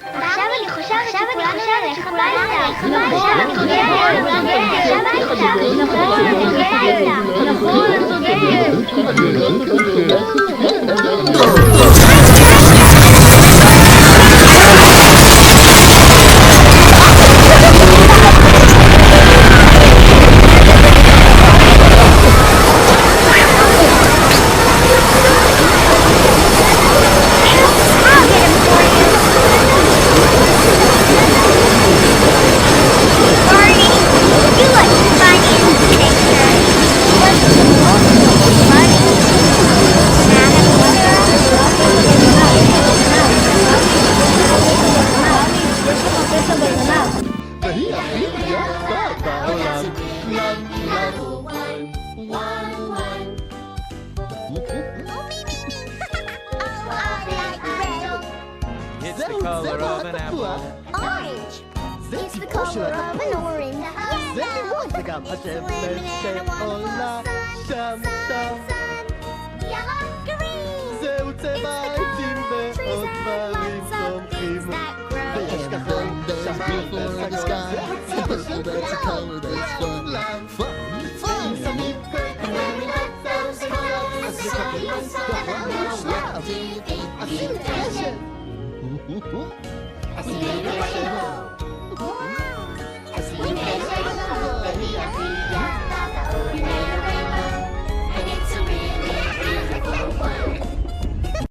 עכשיו אני חושבת שכולנו נלך הביתה. עכשיו אני חושבת שכולנו נלך הביתה. נכון, את צודקת. It's the color of an apple. Orange. It's the color of an orange. Yellow. It's the color of sun. Yellow. Green. זהו It's צבע the העצים color of ועוד trees דברים and lots of צומחים. things that grow. ויש כחול, שחור וסגול, זה הצבע של כולם. אם שמים פרק אז זה כחול, עשינו קשר.